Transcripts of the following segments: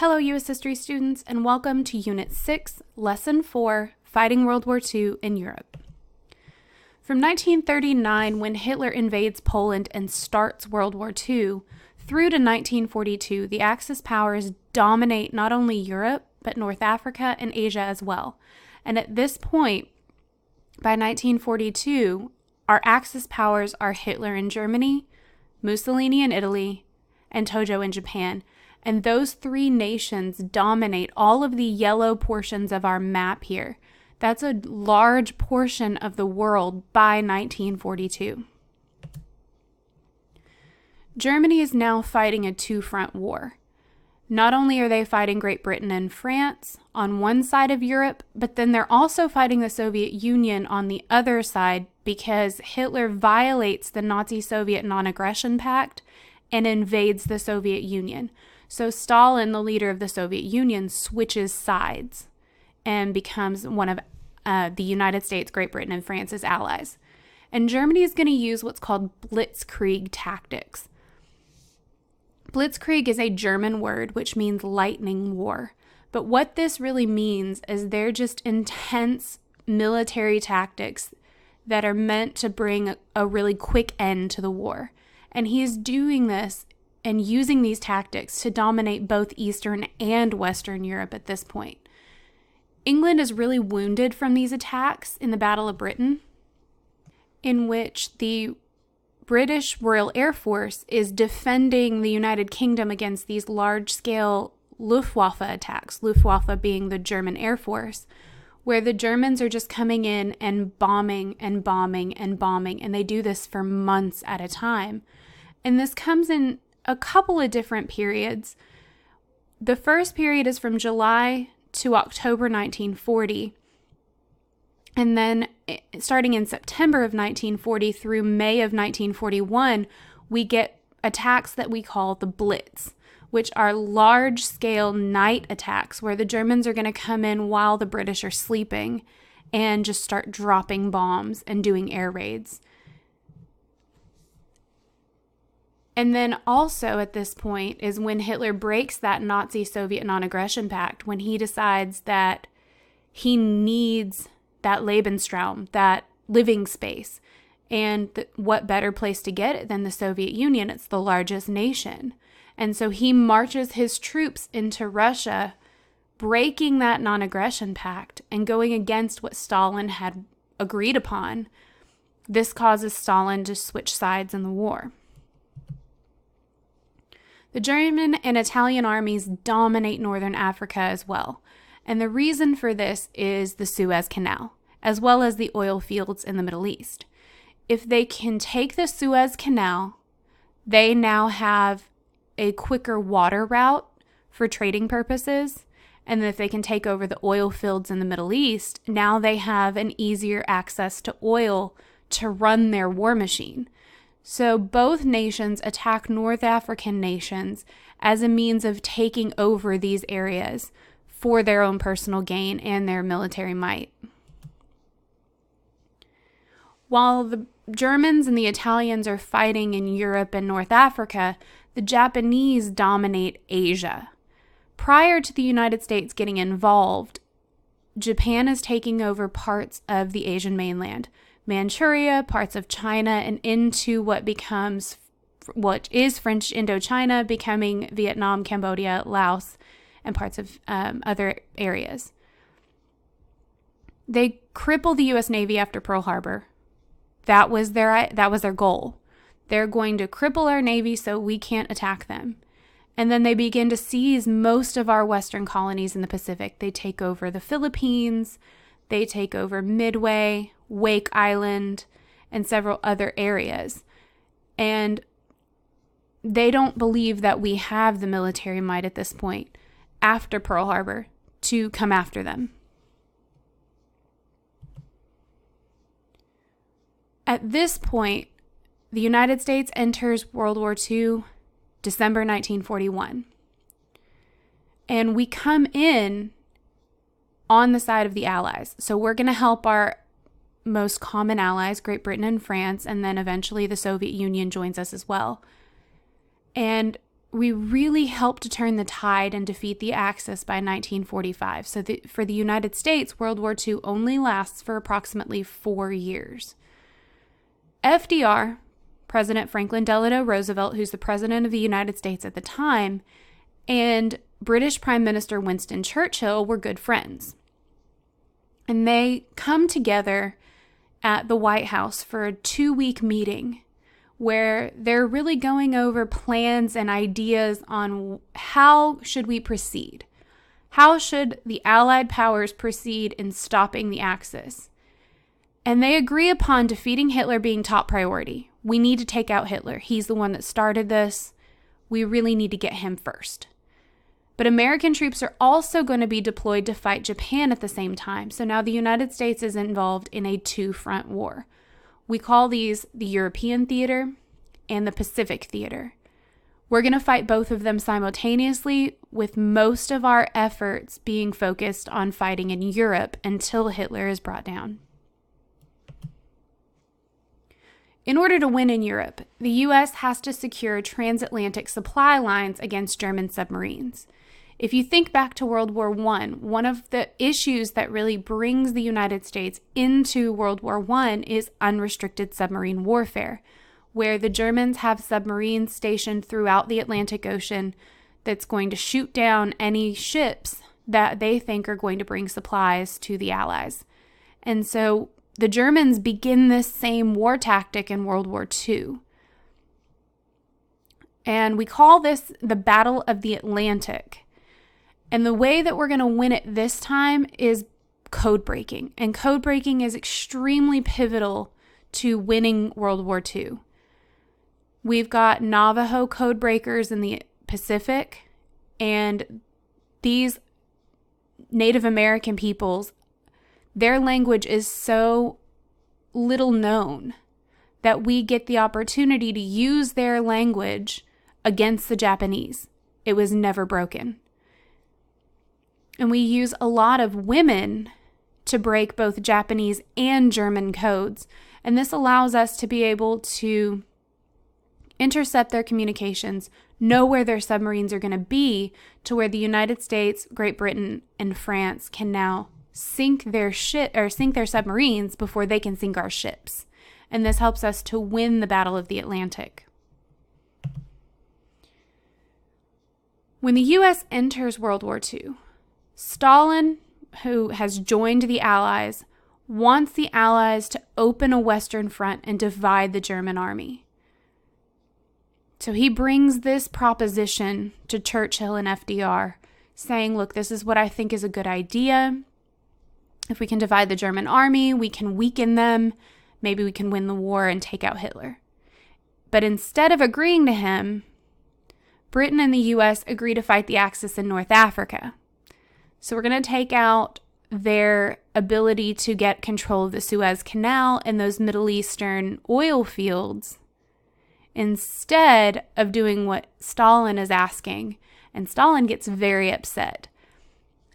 Hello, U.S. History students, and welcome to Unit 6, Lesson 4, Fighting World War II in Europe. From 1939, when Hitler invades Poland and starts World War II, through to 1942, the Axis powers dominate not only Europe, but North Africa and Asia as well. And at this point, by 1942, our Axis powers are Hitler in Germany, Mussolini in Italy, and Tojo in Japan. And those three nations dominate all of the yellow portions of our map here. That's a large portion of the world by 1942. Germany is now fighting a two-front war. Not only are they fighting Great Britain and France on one side of Europe, but then they're also fighting the Soviet Union on the other side because Hitler violates the Nazi-Soviet Non-Aggression Pact and invades the Soviet Union. So Stalin, the leader of the Soviet Union, switches sides and becomes one of the United States, Great Britain, and France's allies. And Germany is going to use what's called Blitzkrieg Tactics. Blitzkrieg is a German word which means lightning war. But what this really means is they're just intense military tactics that are meant to bring a really quick end to the war. And he's doing this and using these tactics to dominate both Eastern and Western Europe at this point. England is really wounded from these attacks in the Battle of Britain, in which the British Royal Air Force is defending the United Kingdom against these large-scale Luftwaffe attacks, Luftwaffe being the German Air Force, where the Germans are just coming in and bombing and bombing and bombing, and they do this for months at a time. And this comes in a couple of different periods. The first period is from July to October 1940. And then starting in September of 1940 through May of 1941, we get attacks that we call the Blitz, which are large-scale night attacks where the Germans are going to come in while the British are sleeping and just start dropping bombs and doing air raids. And then also at this point is when Hitler breaks that Nazi-Soviet non-aggression pact, when he decides that he needs that Lebensraum, that living space. And what better place to get it than the Soviet Union? It's the largest nation. And so he marches his troops into Russia, breaking that non-aggression pact and going against what Stalin had agreed upon. This causes Stalin to switch sides in the war. The German and Italian armies dominate northern Africa as well, and the reason for this is the Suez Canal, as well as the oil fields in the Middle East. If they can take the Suez Canal, they now have a quicker water route for trading purposes, and if they can take over the oil fields in the Middle East, now they have an easier access to oil to run their war machine. So both nations attack North African nations as a means of taking over these areas for their own personal gain and their military might. While the Germans and the Italians are fighting in Europe and North Africa, the Japanese dominate Asia. Prior to the United States getting involved, Japan is taking over parts of the Asian mainland. Manchuria, parts of China, and into what is French Indochina, becoming Vietnam, Cambodia, Laos, and parts of other areas. They cripple the U.S. Navy after Pearl Harbor. That was their goal. They're going to cripple our Navy so we can't attack them. And then they begin to seize most of our Western colonies in the Pacific. They take over the Philippines, they take over Midway, Wake Island, and several other areas. And they don't believe that we have the military might at this point, after Pearl Harbor, to come after them. At this point, the United States enters World War II, December 1941. And we come in on the side of the Allies. So we're going to help our most common allies, Great Britain and France, and then eventually the Soviet Union joins us as well. And we really helped to turn the tide and defeat the Axis by 1945. So for the United States, World War II only lasts for approximately 4 years. FDR, President Franklin Delano Roosevelt, who's the president of the United States at the time, and British Prime Minister Winston Churchill were good friends. And they come together at the White House for a 2-week meeting where they're really going over plans and ideas on how should we proceed. How should the Allied powers proceed in stopping the Axis? And they agree upon defeating Hitler being top priority. We need to take out Hitler. He's the one that started this. We really need to get him first. But American troops are also going to be deployed to fight Japan at the same time. So now the United States is involved in a 2-front war. We call these the European theater and the Pacific theater. We're going to fight both of them simultaneously, with most of our efforts being focused on fighting in Europe until Hitler is brought down. In order to win in Europe, the U.S. has to secure transatlantic supply lines against German submarines. If you think back to World War I, one of the issues that really brings the United States into World War I is unrestricted submarine warfare, where the Germans have submarines stationed throughout the Atlantic Ocean that's going to shoot down any ships that they think are going to bring supplies to the Allies. And so the Germans begin this same war tactic in World War II. And we call this the Battle of the Atlantic. And the way that we're going to win it this time is code breaking. And code breaking is extremely pivotal to winning World War II. We've got Navajo code breakers in the Pacific, and these Native American peoples, their language is so little known that we get the opportunity to use their language against the Japanese. It was never broken. And we use a lot of women to break both Japanese and German codes. And this allows us to be able to intercept their communications, know where their submarines are going to be, to where the United States, Great Britain, and France can now sink their submarines before they can sink our ships. And this helps us to win the Battle of the Atlantic. When the U.S. enters World War II, Stalin, who has joined the Allies, wants the Allies to open a Western front and divide the German army. So he brings this proposition to Churchill and FDR, saying, look, this is what I think is a good idea. If we can divide the German army, we can weaken them. Maybe we can win the war and take out Hitler. But instead of agreeing to him, Britain and the U.S. agree to fight the Axis in North Africa. So we're going to take out their ability to get control of the Suez Canal and those Middle Eastern oil fields instead of doing what Stalin is asking. And Stalin gets very upset.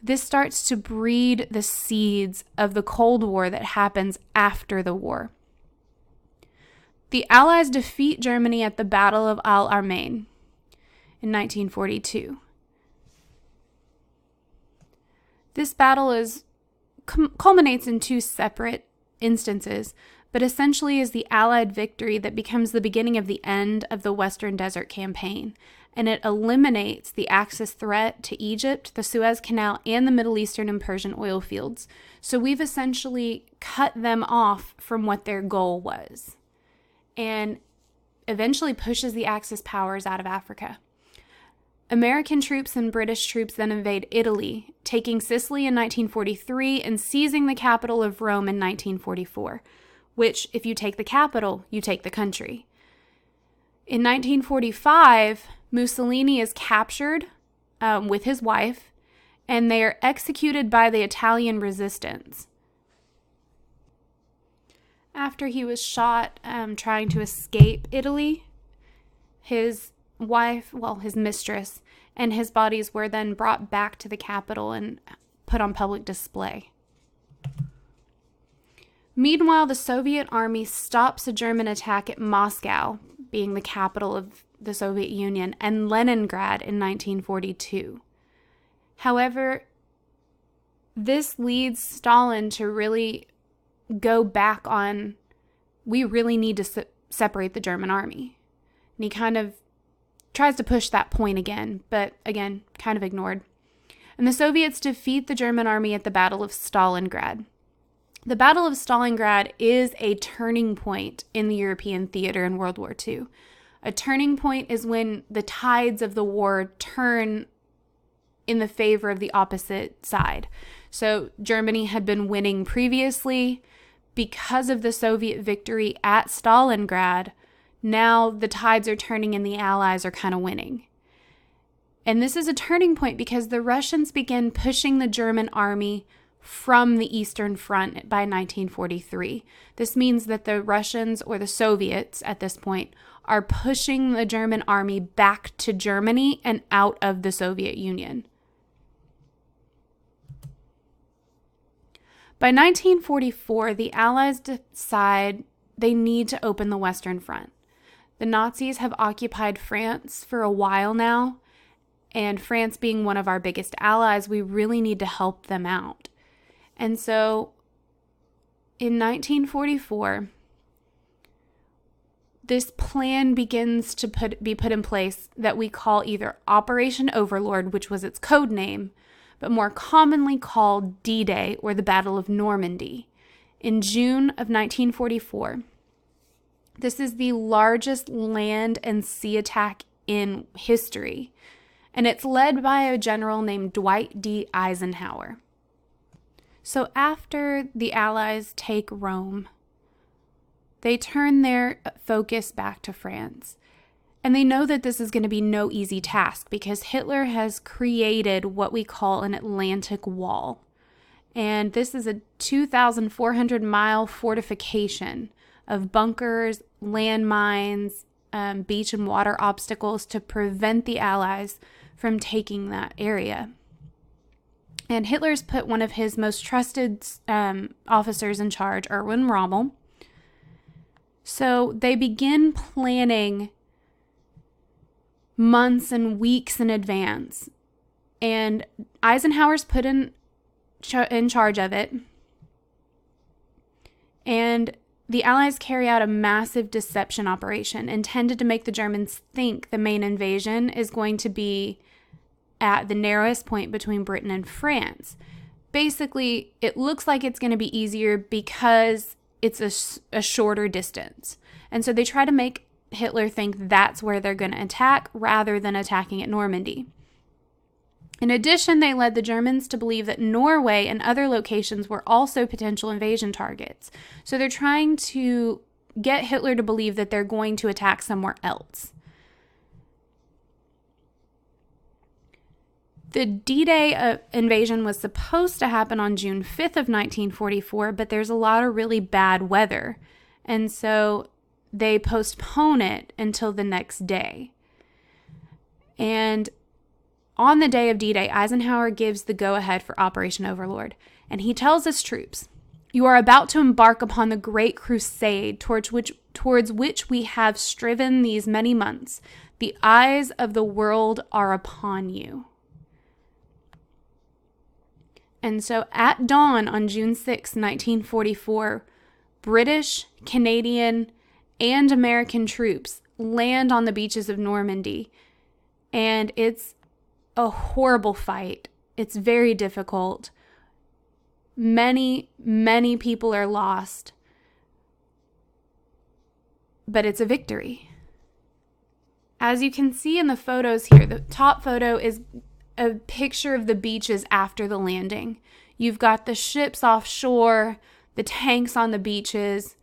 This starts to breed the seeds of the Cold War that happens after the war. The Allies defeat Germany at the Battle of Al Alamein in 1942. This battle culminates in 2 separate instances, but essentially is the Allied victory that becomes the beginning of the end of the Western Desert Campaign, and it eliminates the Axis threat to Egypt, the Suez Canal, and the Middle Eastern and Persian oil fields. So we've essentially cut them off from what their goal was, and eventually pushes the Axis powers out of Africa. American troops and British troops then invade Italy, taking Sicily in 1943 and seizing the capital of Rome in 1944, which, if you take the capital, you take the country. In 1945, Mussolini is captured with his wife, and they are executed by the Italian resistance. After he was shot trying to escape Italy, his mistress, and his bodies were then brought back to the capital and put on public display. Meanwhile, the Soviet army stops a German attack at Moscow, being the capital of the Soviet Union, and Leningrad in 1942. However, this leads Stalin to really go back on, we really need to separate the German army. And he kind of tries to push that point again, but again, kind of ignored. And the Soviets defeat the German army at the Battle of Stalingrad. The Battle of Stalingrad is a turning point in the European theater in World War II. A turning point is when the tides of the war turn in the favor of the opposite side. So Germany had been winning previously. Because of the Soviet victory at Stalingrad, now the tides are turning and the Allies are kind of winning. And this is a turning point because the Russians begin pushing the German army from the Eastern Front by 1943. This means that the Russians, or the Soviets at this point, are pushing the German army back to Germany and out of the Soviet Union. By 1944, the Allies decide they need to open the Western Front. The Nazis have occupied France for a while now, and France being one of our biggest allies, we really need to help them out. And so, in 1944, this plan begins to be put in place that we call either Operation Overlord, which was its code name, but more commonly called D-Day, or the Battle of Normandy, in June of 1944. This is the largest land and sea attack in history, and it's led by a general named Dwight D. Eisenhower. So after the Allies take Rome, they turn their focus back to France. And they know that this is going to be no easy task because Hitler has created what we call an Atlantic Wall. And this is a 2,400-mile fortification of bunkers, landmines, beach and water obstacles to prevent the Allies from taking that area. And Hitler's put one of his most trusted officers in charge, Erwin Rommel. So they begin planning months and weeks in advance. And Eisenhower's put in charge of it. And the Allies carry out a massive deception operation intended to make the Germans think the main invasion is going to be at the narrowest point between Britain and France. Basically, it looks like it's going to be easier because it's a shorter distance. And so they try to make Hitler think that's where they're going to attack rather than attacking at Normandy. In addition, they led the Germans to believe that Norway and other locations were also potential invasion targets. So they're trying to get Hitler to believe that they're going to attack somewhere else. The D-Day invasion was supposed to happen on June 5th of 1944, but there's a lot of really bad weather. And so they postpone it until the next day. And on the day of D-Day, Eisenhower gives the go-ahead for Operation Overlord. And he tells his troops, "You are about to embark upon the great crusade towards which we have striven these many months. The eyes of the world are upon you." And so at dawn on June 6, 1944, British, Canadian, and American troops land on the beaches of Normandy. And it's a horrible fight. It's very difficult. Many, many people are lost. But it's a victory. As you can see in the photos here, the top photo is a picture of the beaches after the landing. You've got the ships offshore, the tanks on the beaches,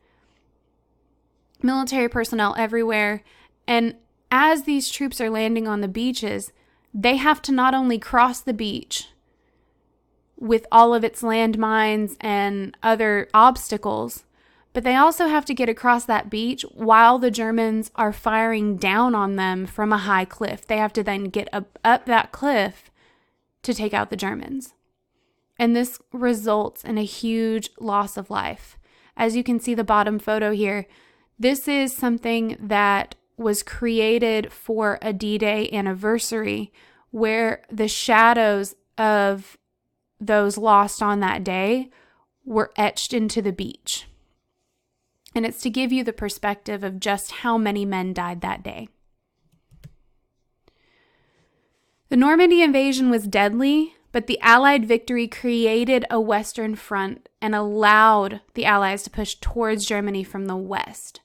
military personnel everywhere. And as these troops are landing on the beaches, they have to not only cross the beach with all of its landmines and other obstacles, but they also have to get across that beach while the Germans are firing down on them from a high cliff. They have to then get up that cliff to take out the Germans. And this results in a huge loss of life. As you can see the bottom photo here, this is something that was created for a D-Day anniversary where the shadows of those lost on that day were etched into the beach. And it's to give you the perspective of just how many men died that day. The Normandy invasion was deadly, but the Allied victory created a Western front and allowed the Allies to push towards Germany from the west.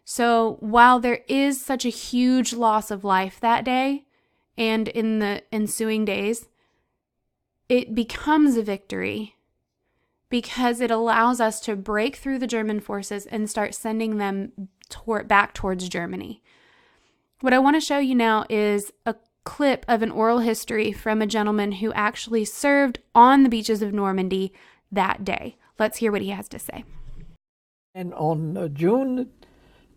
So while there is such a huge loss of life that day and in the ensuing days, it becomes a victory because it allows us to break through the German forces and start sending them back towards Germany. What I want to show you now is a clip of an oral history from a gentleman who actually served on the beaches of Normandy that day. Let's hear what he has to say. And on June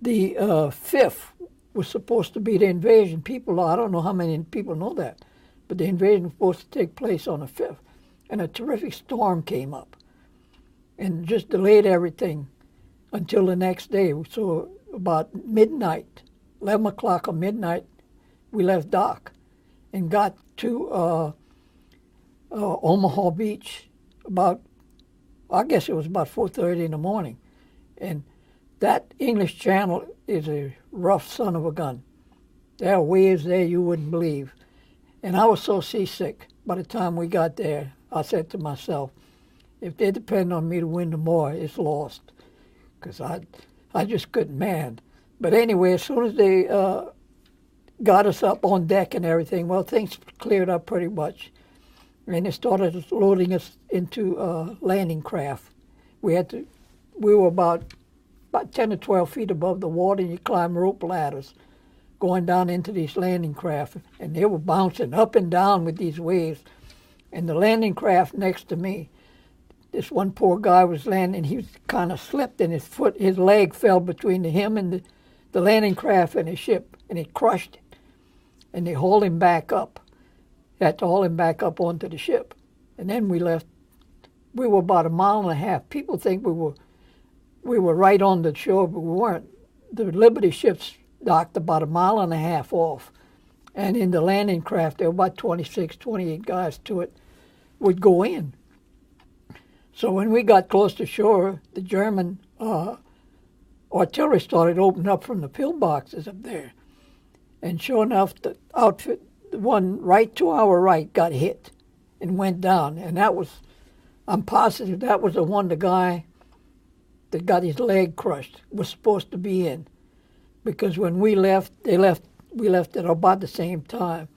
the 5th was supposed to be the invasion. I don't know how many people know that, but the invasion was supposed to take place on the 5th. And a terrific storm came up and just delayed everything until the next day. So about midnight, 11 o'clock or midnight, we left dock and got to Omaha Beach I guess it was about 4:30 in the morning. And that English Channel is a rough son of a gun. There are waves there you wouldn't believe. And I was so seasick by the time we got there, I said to myself, if they depend on me to win tomorrow, it's lost. Because I just couldn't man. But anyway, as soon as they got us up on deck and everything, well, things cleared up pretty much. And they started loading us into landing craft. We were about 10 or 12 feet above the water, and you climb rope ladders going down into these landing craft. And they were bouncing up and down with these waves. And the landing craft next to me, this one poor guy was landing. He kind of slipped, and his leg fell between him and the landing craft and his ship, and it crushed it. And they hauled him back up. They had to haul him back up onto the ship. And then we left. We were about 1.5 miles. People think we were right on the shore, but we weren't. The Liberty ships docked about 1.5 miles off. And in the landing craft, there were about 26, 28 guys to it, would go in. So when we got close to shore, the German artillery started opening up from the pillboxes up there. And sure enough, the outfit, the one right to our right, got hit and went down. And I'm positive that was the guy that got his leg crushed was supposed to be in. Because when we left, we left at about the same time.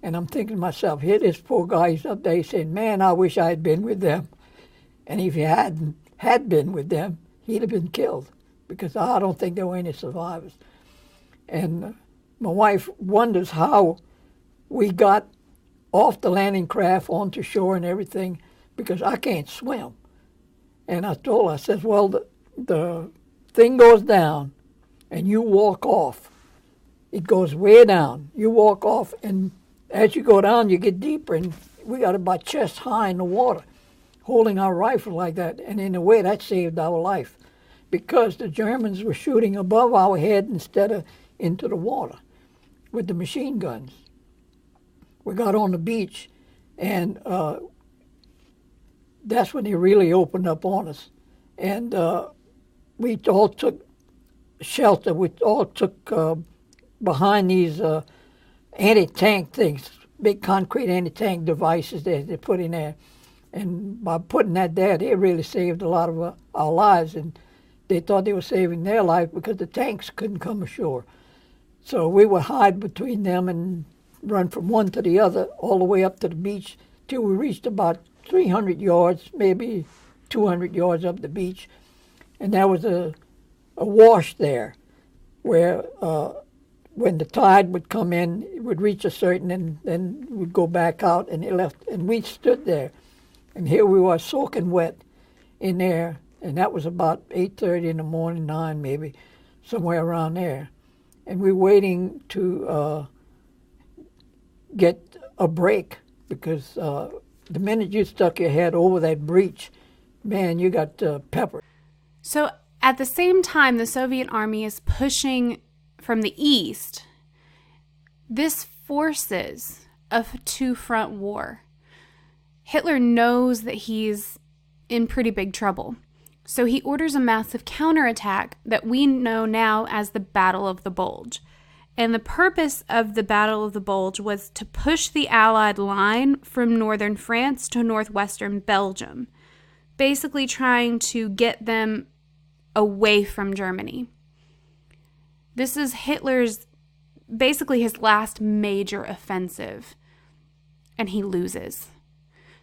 And I'm thinking to myself, here this poor guy, he's up there, he's saying, man, I wish I had been with them. And if he had been with them, he'd have been killed, because I don't think there were any survivors. And my wife wonders how we got off the landing craft onto shore and everything, because I can't swim. And I told her, I said, well, the thing goes down and you walk off. It goes way down. You walk off, and as you go down, you get deeper, and we got about chest high in the water, holding our rifle like that. And in a way, that saved our life, because the Germans were shooting above our head instead of into the water with the machine guns. We got on the beach, and that's when they really opened up on us. And we all took shelter. We all took behind these anti-tank things, big concrete anti-tank devices that they put in there. And by putting that there, they really saved a lot of our lives. And they thought they were saving their life because the tanks couldn't come ashore. So we would hide between them and run from one to the other all the way up to the beach till we reached about 300 yards, maybe 200 yards up the beach. And there was a wash there where when the tide would come in, it would reach a certain, and then we'd go back out, and it left. And we stood there. And here we were soaking wet in there, and that was about 8:30 in the morning, 9 maybe, somewhere around there. And we were waiting to get a break, because the minute you stuck your head over that breach, man, you got peppered. So at the same time, the Soviet army is pushing from the east, this forces a two-front war. Hitler knows that he's in pretty big trouble, so he orders a massive counterattack that we know now as the Battle of the Bulge. And the purpose of the Battle of the Bulge was to push the Allied line from northern France to northwestern Belgium, basically trying to get them away from Germany. This is Hitler's, basically his last major offensive, and he loses.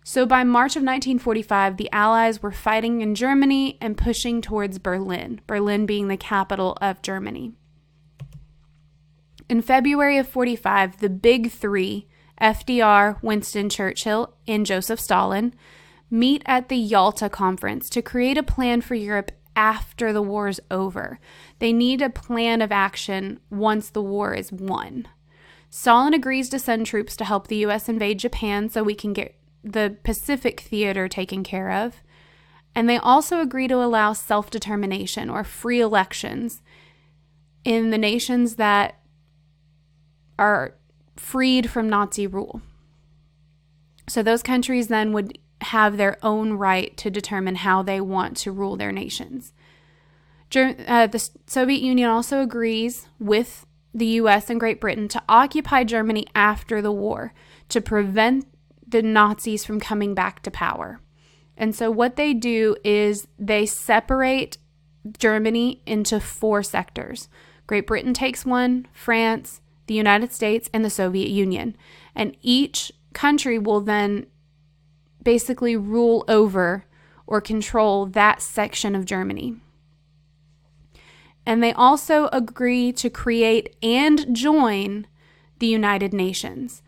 So by March of 1945, the Allies were fighting in Germany and pushing towards Berlin, Berlin being the capital of Germany. In February of 45, the Big Three, FDR, Winston Churchill, and Joseph Stalin, meet at the Yalta Conference to create a plan for Europe after the war is over. They need a plan of action once the war is won. Stalin agrees to send troops to help the U.S. invade Japan so we can get the Pacific theater taken care of. And they also agree to allow self-determination or free elections in the nations that are freed from Nazi rule. So those countries then would have their own right to determine how they want to rule their nations. The Soviet Union also agrees with the U.S. and Great Britain to occupy Germany after the war to prevent the Nazis from coming back to power. And so what they do is they separate Germany into 4 sectors. Great Britain takes one, France, the United States, and the Soviet Union. And each country will then basically rule over or control that section of Germany. And they also agree to create and join the United Nations.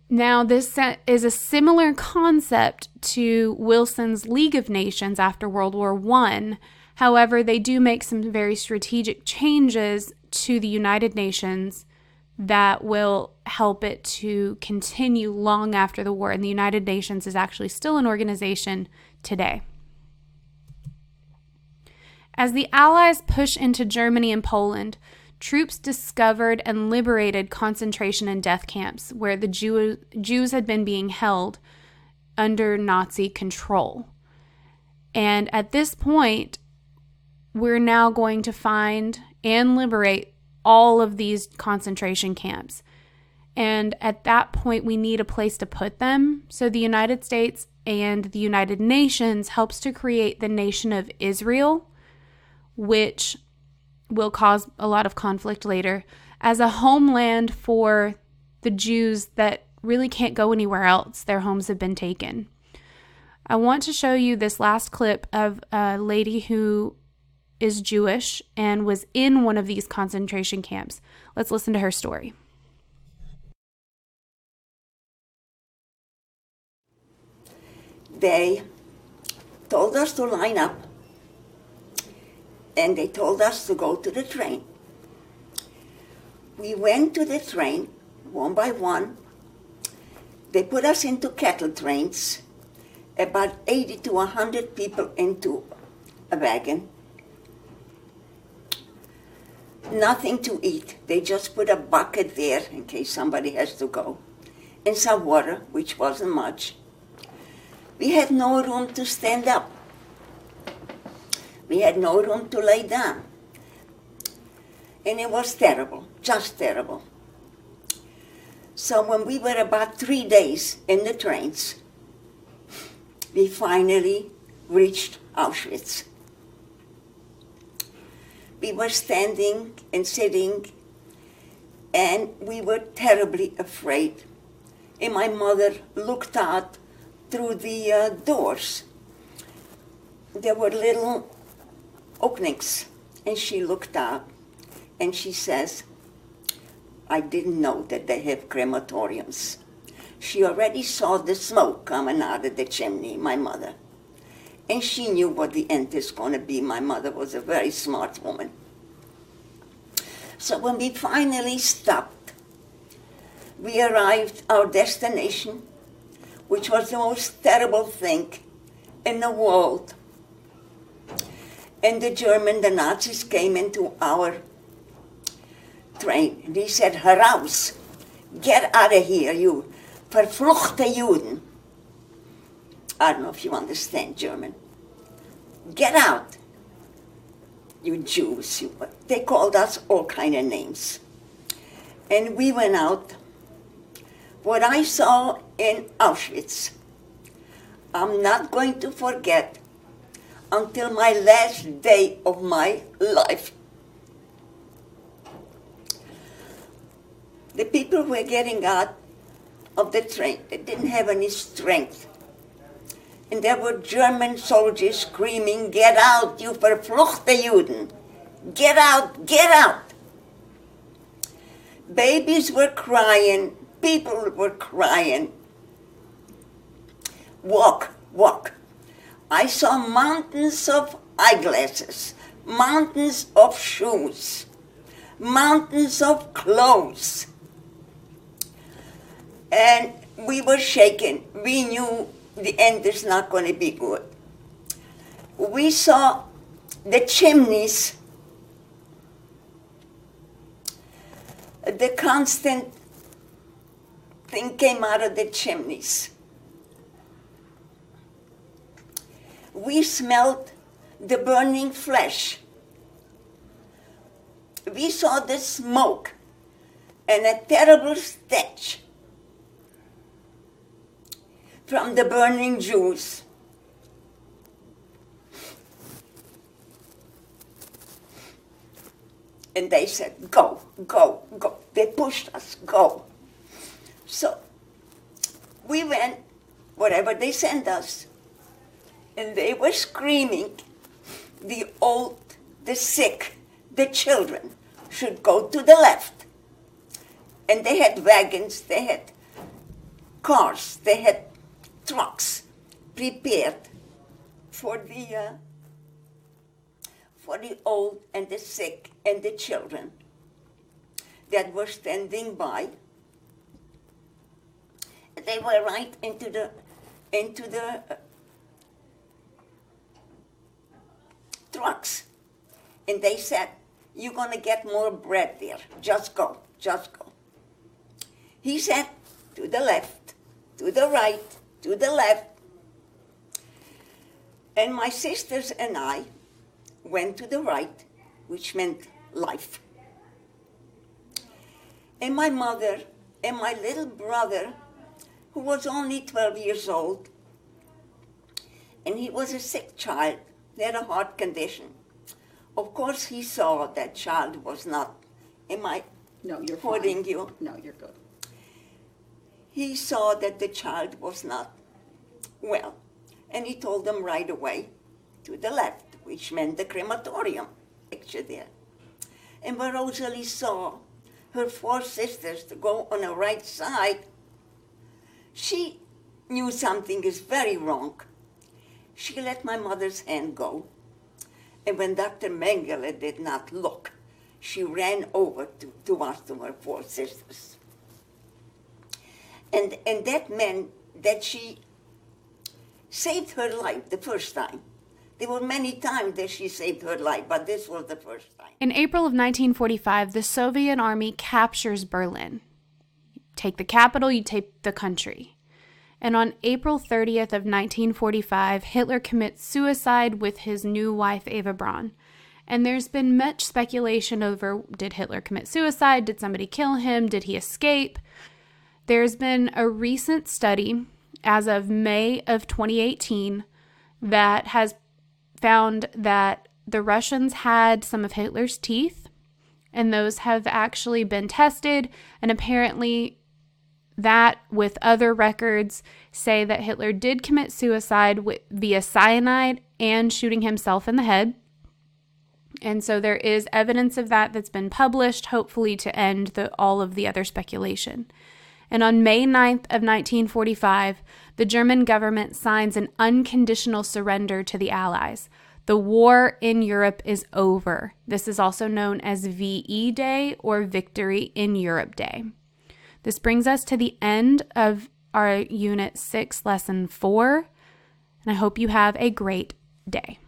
Now, this is a similar concept to Wilson's League of Nations after World War I. However, they do make some very strategic changes to the United Nations that will help it to continue long after the war. And the United Nations is actually still an organization today. As the Allies push into Germany and Poland, troops discovered and liberated concentration and death camps where the Jews had been being held under Nazi control. And at this point, we're now going to find and liberate all of these concentration camps. And at that point, we need a place to put them. So the United States and the United Nations helps to create the nation of Israel, which will cause a lot of conflict later, as a homeland for the Jews that really can't go anywhere else. Their homes have been taken. I want to show you this last clip of a lady who is Jewish and was in one of these concentration camps. Let's listen to her story. They told us to line up, and they told us to go to the train. We went to the train one by one. They put us into cattle trains, about 80 to 100 people into a wagon. Nothing to eat. They just put a bucket there in case somebody has to go, and some water, which wasn't much. We had no room to stand up. We had no room to lay down. And it was terrible, just terrible. So when we were about 3 days in the trains, we finally reached Auschwitz. We were standing and sitting, and we were terribly afraid. And my mother looked out through the doors. There were little openings, and she looked out, and she says, I didn't know that they have crematoriums. She already saw the smoke coming out of the chimney, my mother. And she knew what the end is going to be. My mother was a very smart woman. So when we finally stopped, we arrived our destination, which was the most terrible thing in the world. And the Nazis came into our train. And he said, heraus, get out of here, you verfluchte Juden. I don't know if you understand German. Get out, you Jews. They called us all kind of names. And we went out. What I saw in Auschwitz, I'm not going to forget until my last day of my life. The people were getting out of the train. They didn't have any strength. And there were German soldiers screaming, get out, you verfluchte Juden. Get out, get out. Babies were crying, people were crying. Walk, walk. I saw mountains of eyeglasses, mountains of shoes, mountains of clothes. And we were shaken. We knew the end is not going to be good. We saw the chimneys, the constant thing came out of the chimneys. We smelled the burning flesh. We saw the smoke and a terrible stench from the burning Jews. And they said, go, go, go. They pushed us, go. So we went wherever they sent us. And they were screaming, the old, the sick, the children should go to the left. And they had wagons, they had cars, they had trucks prepared for the old and the sick and the children that were standing by. They were right into the trucks. And they said, you're going to get more bread there. Just go, just go. He said, to the left, to the right, to the left. And my sisters and I went to the right, which meant life. And my mother and my little brother, who was only 12 years old, and he was a sick child, he had a heart condition. Of course, he saw that child was not, am I quoting you? No, you're good. He saw that the child was not well, and he told them right away to the left, which meant the crematorium, picture there. And when Rosalie saw her 4 sisters to go on the right side, she knew something is very wrong. She let my mother's hand go. And when Dr. Mengele did not look, she ran over to us, to her 4 sisters. And that meant that she saved her life the first time. There were many times that she saved her life, but this was the first time. In April of 1945, the Soviet army captures Berlin. You take the capital, you take the country. And on April 30th of 1945, Hitler commits suicide with his new wife, Eva Braun. And there's been much speculation over, did Hitler commit suicide? Did somebody kill him? Did he escape? There's been a recent study as of May of 2018 that has found that the Russians had some of Hitler's teeth, and those have actually been tested, and apparently that with other records say that Hitler did commit suicide via cyanide and shooting himself in the head. And so there is evidence of that that's been published, hopefully to end all of the other speculation. And on May 9th of 1945, the German government signs an unconditional surrender to the Allies. The war in Europe is over. This is also known as VE Day or Victory in Europe Day. This brings us to the end of our Unit 6, Lesson 4, and I hope you have a great day.